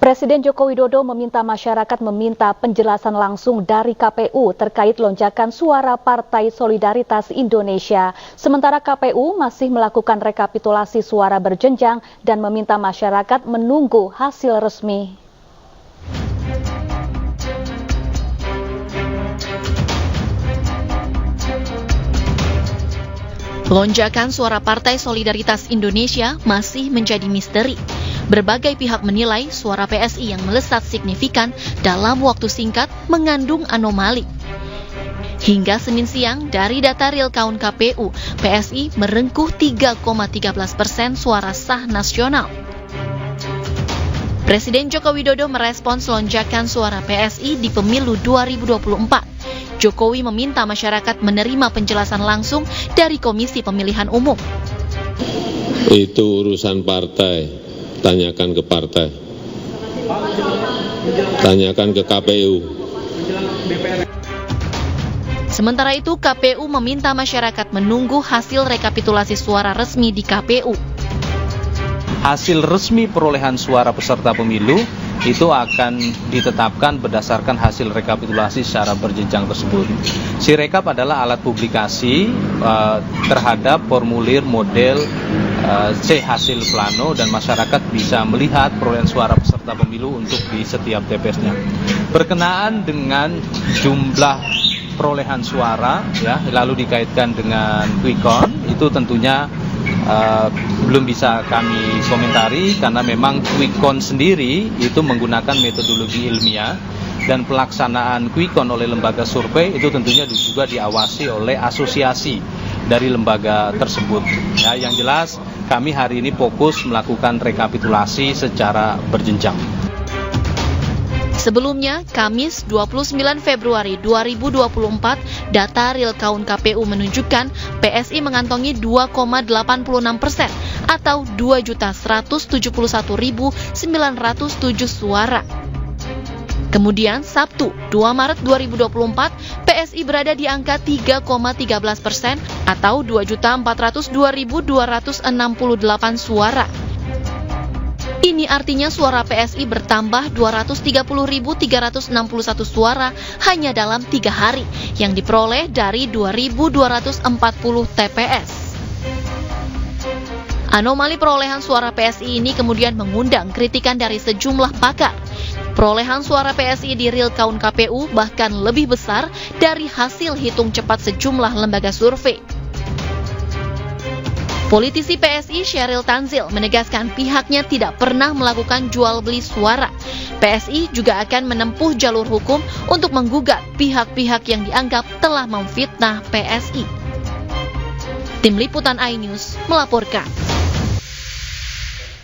Presiden Joko Widodo meminta masyarakat meminta penjelasan langsung dari KPU terkait lonjakan suara Partai Solidaritas Indonesia. Sementara KPU masih melakukan rekapitulasi suara berjenjang dan meminta masyarakat menunggu hasil resmi. Lonjakan suara Partai Solidaritas Indonesia masih menjadi misteri. Berbagai pihak menilai suara PSI yang melesat signifikan dalam waktu singkat mengandung anomali. Hingga Senin siang, dari data real count KPU, PSI merengkuh 3,13% suara sah nasional. Presiden Joko Widodo merespons lonjakan suara PSI di pemilu 2024. Jokowi meminta masyarakat menerima penjelasan langsung dari Komisi Pemilihan Umum. Itu urusan partai. Tanyakan ke partai, tanyakan ke KPU. Sementara itu, KPU meminta masyarakat menunggu hasil rekapitulasi suara resmi di KPU. Hasil resmi perolehan suara peserta pemilu itu akan ditetapkan berdasarkan hasil rekapitulasi secara berjenjang tersebut. Sirekap adalah alat publikasi terhadap formulir model C hasil plano, dan masyarakat bisa melihat perolehan suara peserta pemilu untuk di setiap TPS-nya. Berkenaan dengan jumlah perolehan suara, ya, lalu dikaitkan dengan quick count, itu tentunya belum bisa kami komentari karena memang quick count sendiri itu menggunakan metodologi ilmiah, dan pelaksanaan quick count oleh lembaga survei itu tentunya juga diawasi oleh asosiasi dari lembaga tersebut. Ya, yang jelas kami hari ini fokus melakukan rekapitulasi secara berjenjang. Sebelumnya, Kamis 29 Februari 2024, data real count KPU menunjukkan PSI mengantongi 2,86% atau 2.171.907 suara. Kemudian Sabtu 2 Maret 2024, PSI berada di angka 3,13% atau 2.402.268 suara. Ini artinya suara PSI bertambah 230.361 suara hanya dalam 3 hari yang diperoleh dari 2.240 TPS. Anomali perolehan suara PSI ini kemudian mengundang kritikan dari sejumlah pakar. Perolehan suara PSI di real count KPU bahkan lebih besar dari hasil hitung cepat sejumlah lembaga survei. Politisi PSI Syahril Tanzil menegaskan pihaknya tidak pernah melakukan jual beli suara. PSI juga akan menempuh jalur hukum untuk menggugat pihak-pihak yang dianggap telah memfitnah PSI. Tim Liputan iNews melaporkan.